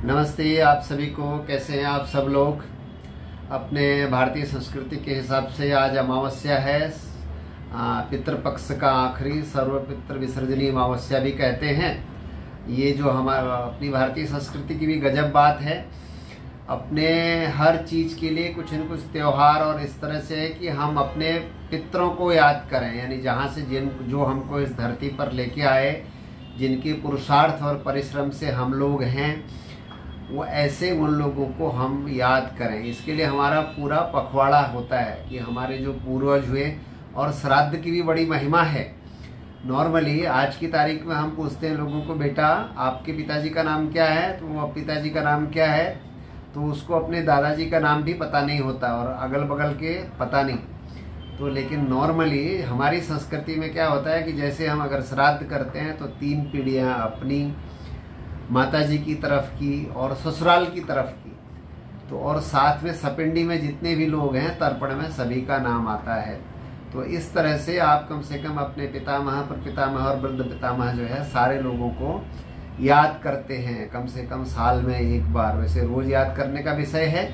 नमस्ते आप सभी को। कैसे हैं आप सब लोग। अपने भारतीय संस्कृति के हिसाब से आज अमावस्या है। पितृपक्ष का आखिरी सर्व पितृ विसर्जनी अमावस्या भी कहते हैं। ये जो हमारा अपनी भारतीय संस्कृति की भी गजब बात है। अपने हर चीज़ के लिए कुछ न कुछ त्यौहार और इस तरह से है कि हम अपने पितरों को याद करें, यानी जहाँ से जो हमको इस धरती पर लेके आए, जिनके पुरुषार्थ और परिश्रम से हम लोग हैं, वो ऐसे उन लोगों को हम याद करें। इसके लिए हमारा पूरा पखवाड़ा होता है कि हमारे जो पूर्वज हुए, और श्राद्ध की भी बड़ी महिमा है। नॉर्मली आज की तारीख में हम पूछते हैं लोगों को, बेटा आपके पिताजी का नाम क्या है, तो वो पिताजी का नाम क्या है, तो उसको अपने दादाजी का नाम भी पता नहीं होता और अगल बगल के पता नहीं। तो लेकिन नॉर्मली हमारी संस्कृति में क्या होता है कि जैसे हम अगर श्राद्ध करते हैं तो 3 पीढ़ियाँ अपनी, माताजी की तरफ की और ससुराल की तरफ की, तो और साथ में सपिंडी में जितने भी लोग हैं तर्पण में सभी का नाम आता है। तो इस तरह से आप कम से कम अपने पितामह, प्रपितामह और वृद्ध पितामह जो है सारे लोगों को याद करते हैं कम से कम साल में एक बार। वैसे रोज़ याद करने का विषय है,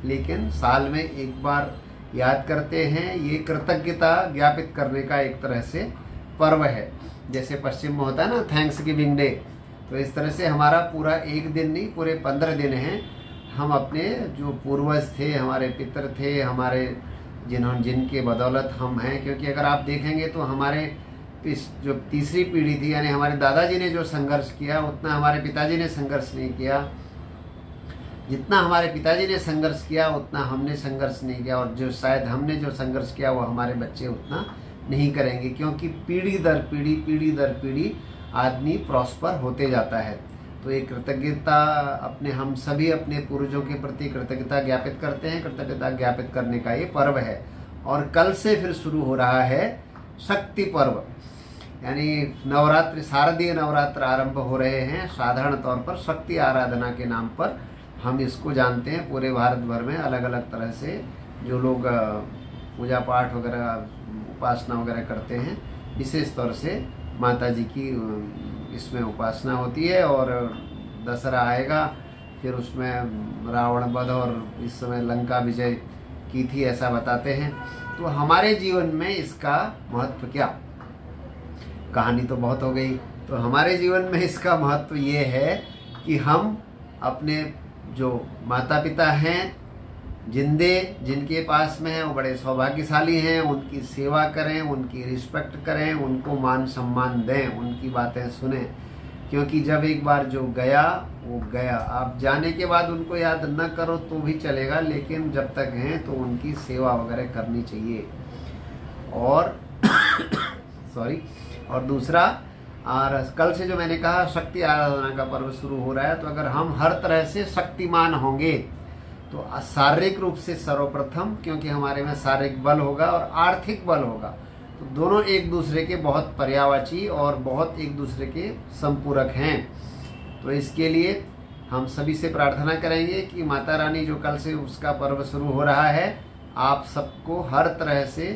लेकिन साल में एक बार याद करते हैं। ये कृतज्ञता ज्ञापित करने का एक तरह से पर्व है। जैसे पश्चिम में होता है ना थैंक्स गिविंग डे, तो इस तरह से हमारा पूरा एक दिन नहीं, पूरे 15 दिन हैं। हम अपने जो पूर्वज थे, हमारे पितर थे, हमारे जिनके बदौलत हम हैं, क्योंकि अगर आप देखेंगे तो हमारे जो तीसरी पीढ़ी थी, यानी हमारे दादाजी ने जो संघर्ष किया उतना हमारे पिताजी ने संघर्ष नहीं किया। जितना हमारे पिताजी ने संघर्ष किया उतना हमने संघर्ष नहीं किया, और जो शायद हमने जो संघर्ष किया वो हमारे बच्चे उतना नहीं करेंगे, क्योंकि पीढ़ी दर पीढ़ी आदमी प्रॉस्पर होते जाता है। तो एक कृतज्ञता अपने, हम सभी अपने पूर्वजों के प्रति कृतज्ञता ज्ञापित करते हैं। कृतज्ञता ज्ञापित करने का ये पर्व है। और कल से फिर शुरू हो रहा है शक्ति पर्व, यानी नवरात्रि, शारदीय नवरात्र आरंभ हो रहे हैं। साधारण तौर पर शक्ति आराधना के नाम पर हम इसको जानते हैं। पूरे भारत भर में अलग अलग तरह से जो लोग पूजा पाठ वगैरह, उपासना वगैरह करते हैं, विशेष तौर से माता जी की इसमें उपासना होती है। और दशहरा आएगा, फिर उसमें रावण वध और इस समय लंका विजय की थी, ऐसा बताते हैं। तो हमारे जीवन में इसका महत्व क्या, कहानी तो बहुत हो गई। तो हमारे जीवन में इसका महत्व ये है कि हम अपने जो माता पिता हैं, जिनके पास में है, वो बड़े सौभाग्यशाली हैं, उनकी सेवा करें, उनकी रिस्पेक्ट करें, उनको मान सम्मान दें, उनकी बातें सुनें। क्योंकि जब एक बार जो गया वो गया। आप जाने के बाद उनको याद न करो तो भी चलेगा, लेकिन जब तक हैं तो उनकी सेवा वगैरह करनी चाहिए। और सॉरी, और दूसरा, और कल से जो मैंने कहा शक्ति आराधना का पर्व शुरू हो रहा है। तो अगर हम हर तरह से शक्तिमान होंगे तो शारीरिक रूप से सर्वप्रथम, क्योंकि हमारे में शारीरिक बल होगा और आर्थिक बल होगा, तो दोनों एक दूसरे के बहुत पर्यायवाची और बहुत एक दूसरे के संपूरक हैं। तो इसके लिए हम सभी से प्रार्थना करेंगे कि माता रानी जो कल से उसका पर्व शुरू हो रहा है, आप सबको हर तरह से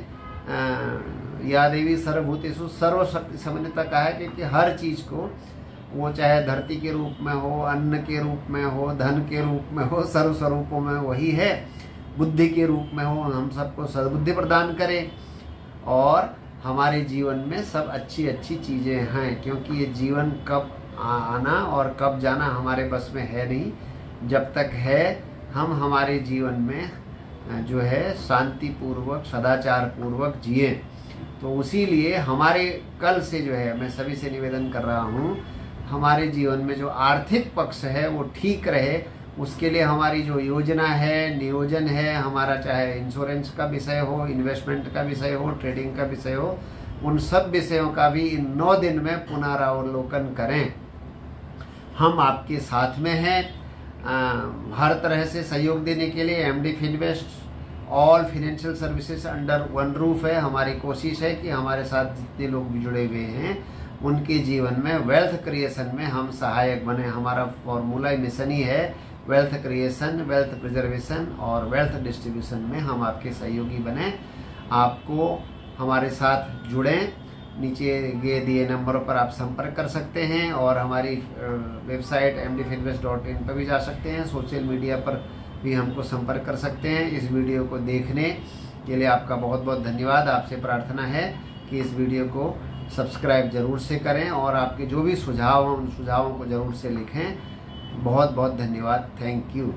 या देवी सर्वभूतेषु सर्वशक्ति समन्विता कहा है, क्योंकि हर चीज़ को, वो चाहे धरती के रूप में हो, अन्न के रूप में हो, धन के रूप में हो, सर्व स्वरूपों में वही है, बुद्धि के रूप में हो, हम सबको सद्बुद्धि प्रदान करें। और हमारे जीवन में सब अच्छी अच्छी चीज़ें हैं, क्योंकि ये जीवन कब आना और कब जाना हमारे बस में है नहीं। जब तक है हम हमारे जीवन में जो है शांति पूर्वक, सदाचार पूर्वक जिए। तो उसी लिए हमारे कल से जो है, मैं सभी से निवेदन कर रहा हूँ, हमारे जीवन में जो आर्थिक पक्ष है वो ठीक रहे। उसके लिए हमारी जो योजना है, नियोजन है हमारा, चाहे इंश्योरेंस का विषय हो, इन्वेस्टमेंट का विषय हो, ट्रेडिंग का विषय हो, उन सब विषयों का भी इन 9 दिन में पुनरावलोकन करें। हम आपके साथ में हैं। हर तरह से सहयोग देने के लिए MD Finvest all financial services under one roof है। हमारी कोशिश है कि हमारे साथ जितने लोग भी जुड़े हुए हैं उनके जीवन में वेल्थ क्रिएशन में हम सहायक बने। हमारा फॉर्मूला मिशन ही है, वेल्थ क्रिएशन, वेल्थ प्रिजर्वेशन और वेल्थ डिस्ट्रीब्यूशन में हम आपके सहयोगी बने। आपको हमारे साथ जुड़ें, नीचे दिए नंबरों पर आप संपर्क कर सकते हैं और हमारी वेबसाइट mdfinvest.in पर भी जा सकते हैं। सोशल मीडिया पर भी हमको संपर्क कर सकते हैं। इस वीडियो को देखने के लिए आपका बहुत बहुत धन्यवाद। आपसे प्रार्थना है कि इस वीडियो को सब्सक्राइब ज़रूर से करें और आपके जो भी सुझाव हों उन सुझावों को ज़रूर से लिखें। बहुत बहुत धन्यवाद। Thank you.